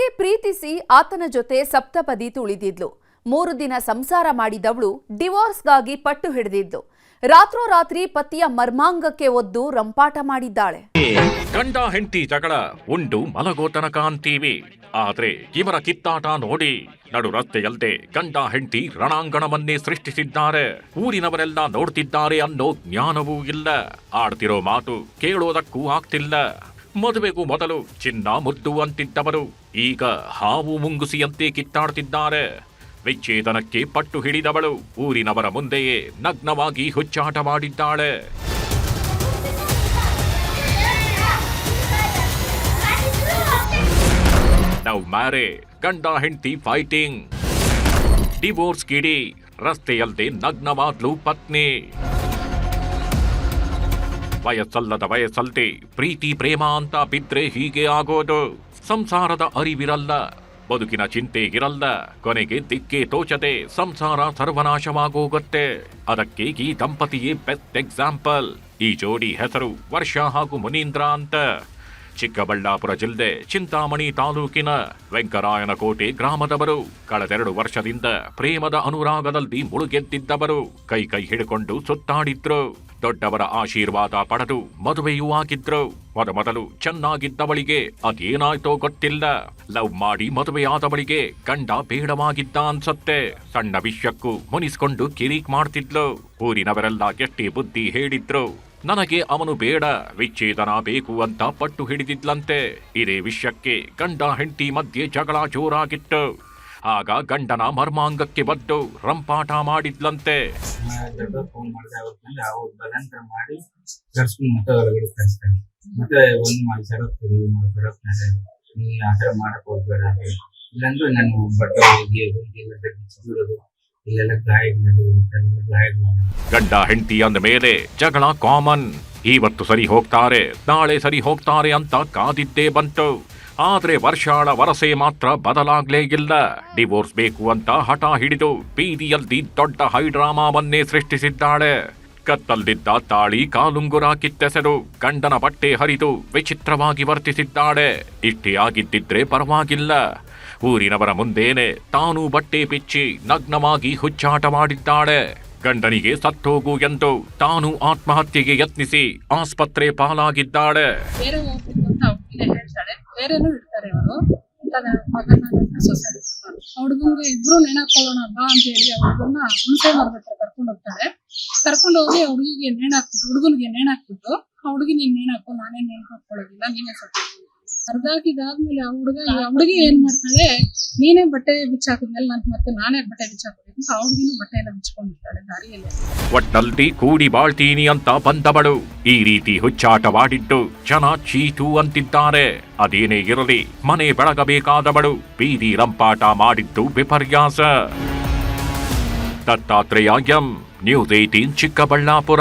ಹಾಗೆ ಪ್ರೀತಿಸಿ ಆತನ ಜೊತೆ ಸಪ್ತಪದಿ ತುಳಿದಿದ್ಲು. 3 ದಿನ ಸಂಸಾರ ಮಾಡಿದವಳು ಡಿವೋರ್ಸ್ಗಾಗಿ ಪಟ್ಟು ಹಿಡಿದಿದ್ಲು. ರಾತ್ರೋರಾತ್ರಿ ಪತಿಯ ಮರ್ಮಾಂಗಕ್ಕೆ ಒದ್ದು ರಂಪಾಟ ಮಾಡಿದ್ದಾಳೆ. ಗಂಡ ಹೆಂಡತಿ ಜಗಳ ಉಂಡು ಮಲಗೋ ತನಕ ಅಂತೀವಿ. ಆದ್ರೆ ಇವರ ಕಿತ್ತಾಟ ನೋಡಿ ನಡು ರಸ್ತೆಯಲ್ಲದೆ ಗಂಡ ಹೆಂಡತಿ ರಣಾಂಗಣವನ್ನೇ ಸೃಷ್ಟಿಸಿದ್ದಾರೆ. ಊರಿನವರೆಲ್ಲ ನೋಡ್ತಿದ್ದಾರೆ ಅನ್ನೋ ಜ್ಞಾನವೂ ಇಲ್ಲ. ಆಡ್ತಿರೋ ಮಾತು ಕೇಳೋದಕ್ಕೂ ಆಗ್ತಿಲ್ಲ. ಮದುವೆಗೂ ಮೊದಲು ಚಿನ್ನ ಮುದ್ದು ಅಂತಿದ್ದವರು ಈಗ ಹಾವು ಮುಂಗುಸಿಯಂತೆ ಕಿತ್ತಾಡ್ತಿದ್ದಾರೆ. ವಿಚ್ಛೇದನಕ್ಕೆ ಪಟ್ಟು ಹಿಡಿದವಳು ಊರಿನವರ ಮುಂದೆಯೇ ನಗ್ನವಾಗಿ ಹುಚ್ಚಾಟ ಮಾಡಿದ್ದಾಳೆ. ಲವ್ ಮ್ಯಾರೇಜ್, ಗಂಡ ಹೆಂಡತಿ ಫೈಟಿಂಗ್, ಡಿವೋರ್ಸ್ ಕಿಡಿ, ರಸ್ತೆಯಲ್ಲದೆ ನಗ್ನವಾದ್ಲು ಪತ್ನಿ. ವಯಸ್ಸಲ್ಲದ ವಯಸ್ಸಲ್ದೆ ಪ್ರೀತಿ ಪ್ರೇಮ ಅಂತ ಬಿದ್ರೆ ಹೀಗೆ ಆಗೋದು. ಸಂಸಾರದ ಅರಿವಿರಲ್ಲ, ಬದುಕಿನ ಚಿಂತೆ ಇರಲ್ಲ. ಕೊನೆಗೆ ದಿಕ್ಕೇ ತೋಚದೆ ಸಂಸಾರ ಸರ್ವನಾಶವಾಗೋಗುತ್ತೆ. ಅದಕ್ಕೆ ಈ ದಂಪತಿಯೇ ಬೆಸ್ಟ್ ಎಕ್ಸಾಂಪಲ್. ಈ ಜೋಡಿ ಹೆಸರು ವರ್ಷ ಹಾಗೂ ಮುನೀಂದ್ರ ಅಂತ. ಚಿಕ್ಕಬಳ್ಳಾಪುರ ಜಿಲ್ಲೆ ಚಿಂತಾಮಣಿ ತಾಲೂಕಿನ ವೆಂಕರಾಯನಕೋಟೆ ಗ್ರಾಮದವರು. ಕಳೆದೆರಡು ವರ್ಷದಿಂದ ಪ್ರೇಮದ ಅನುರಾಗದಲ್ಲಿ ಮುಳುಗೆದ್ದಿದ್ದವರು ಕೈ ಕೈ ಹಿಡಿಕೊಂಡು ಸುತ್ತಾಡಿದ್ರು. ದೊಡ್ಡವರ ಆಶೀರ್ವಾದ ಪಡೆದು ಮದುವೆಯೂ ಆಗಿದ್ರು. ಮೊದಲು ಚೆನ್ನಾಗಿದ್ದವಳಿಗೆ ಅದೇನಾಯ್ತೋ ಗೊತ್ತಿಲ್ಲ. ಲವ್ ಮಾಡಿ ಮದುವೆಯಾದವಳಿಗೆ ಗಂಡ ಬೇಡವಾಗಿದ್ದ ಅನ್ಸತ್ತೆ. ಸಣ್ಣ ವಿಷಯಕ್ಕೂ ಮುನಿಸ್ಕೊಂಡು ಕಿರಿಕ್ ಮಾಡ್ತಿದ್ಲು. ಊರಿನವರೆಲ್ಲ ಎಷ್ಟೇ ಬುದ್ಧಿ ಹೇಳಿದ್ರು, ನನಗೆ ಅವನು ಬೇಡ, ವಿಚ್ಛೇದನ ಬೇಕು ಅಂತ ಪಟ್ಟು ಹಿಡಿದಿದ್ಲಂತೆ. ಇದೇ ವಿಷಯಕ್ಕೆ ಗಂಡ ಹೆಂಡತಿ ಮಧ್ಯೆ ಜಗಳ ಜೋರಾಗಿತ್ತು. ಆಗ ಗಂಡನ ಮರ್ಮಾಂಗಕ್ಕೆ ಬದ್ದು ರಂಪಾಟ ಮಾಡಿದ್ಲಂತೆ. ಗಂಡ ಹೆಂಡತಿ ಅಂದ ಮೇಲೆ ಜಗಳ ಕಾಮನ್. ಇವತ್ತು ಸರಿ ಹೋಗ್ತಾರೆ, ನಾಳೆ ಸರಿ ಹೋಗ್ತಾರೆ ಅಂತ ಕಾದಿದ್ದೇ ಬಂತು. ಆದ್ರೆ ವರ್ಷಾಳ ವರಸೆ ಮಾತ್ರ ಬದಲಾಗ್ಲೇ ಇಲ್ಲ. ಡಿವೋರ್ಸ್ ಬೇಕು ಅಂತ ಹಠ ಹಿಡಿದು ಬೀದಿಯಲ್ಲಿ ದೊಡ್ಡ ಹೈಡ್ರಾಮಾವನ್ನೇ ಸೃಷ್ಟಿಸಿದ್ದಾಳೆ. ಕತ್ತಲ್ದಿದ್ದ ತಾಳಿ ಕಾಲುಂಗುರ ಕಿತ್ತೆಸೆದು ಗಂಡನ ಬಟ್ಟೆ ಹರಿದು ವಿಚಿತ್ರವಾಗಿ ವರ್ತಿಸಿದ್ದಾಳೆ. ಇಷ್ಟೇ ಆಗಿದ್ದಿದ್ರೆ ಪರವಾಗಿಲ್ಲ. ಊರಿನವರ ಮುಂದೇನೆ ತಾನು ಬಟ್ಟೆ ಬಿಚ್ಚಿ ನಗ್ನವಾಗಿ ಹುಚ್ಚಾಟ ಮಾಡಿದ್ದಾಳೆ. ಗಂಡನಿಗೆ ಸತ್ತೋಗು ಎಂದು ತಾನು ಆತ್ಮಹತ್ಯೆಗೆ ಯತ್ನಿಸಿ ಆಸ್ಪತ್ರೆ ಪಾಲಾಗಿದ್ದಾಳೆ. ಬೇರೆನೂ ಇರ್ತಾರೆ ಇವರು. ಮಗನ ಹುಡುಗಂಗೆ ಇಬ್ರು ನೇಣಾಕೊಳ್ಳೋಣ ಬಾ ಅಂತ ಹೇಳಿ ಹುಡುಗನ್ನ ಹುಣಸೆ ಮರದ ಕರ್ಕೊಂಡು ಹೋಗ್ತಾರೆ. ಕರ್ಕೊಂಡು ಹೋಗಿ ಹುಡುಗಿಗೆ ನೇಣಾಕ್ಬಿಟ್ಟು ಹುಡುಗನಿಗೆ ನೇಣಾಕ್ಬಿಟ್ಟು ಆ ಹುಡುಗಿ ನೀನ್ ನೇಣಾಕೋ, ನಾನೇ ನೇಣ್ ಹಾಕೊಳ್ಳೋದಿಲ್ಲ, ನೀನೇ ಸತ್ತು ಅರ್ಧಾಕಿದಾದ್ಮೇಲೆ ಆ ಹುಡುಗಿ ಏನ್ ಮಾಡ್ತಾಳೆ, ನೀನೇ ಬಟ್ಟೆ ಬಿಚ್ಚಾಕಿದ್ಮೇಲೆ ಮತ್ತೆ ನಾನೇ ಬಟ್ಟೆ ಬಿಚ್ಚಾಕೋಬೇಕು ಅಂತ ಆ ಹುಡುಗಿನೂ ಬಟ್ಟೆ ಎಲ್ಲ ಬಿಚ್ಕೊಂಡಿರ್ತಾಳೆ ದಾರಿಯಲ್ಲಿ. ಒಟ್ಟಲ್ಲಿ ಕೂಡಿ ಬಾಳ್ತೀನಿ ಅಂತ ಬಂದವಳು ಈ ರೀತಿ ಹುಚ್ಚಾಟವಾಡಿದ್ದು ಜನ ಚೀಟು ಅಂತಿದ್ದಾರೆ. ಅದೇನೇ ಇರಲಿ, ಮನೆ ಬೆಳಗಬೇಕಾದವಳು ಬೀದಿ ರಂಪಾಟ ಮಾಡಿದ್ದು ವಿಪರ್ಯಾಸ. Dattatreya M, news 18 Chikkaballapur.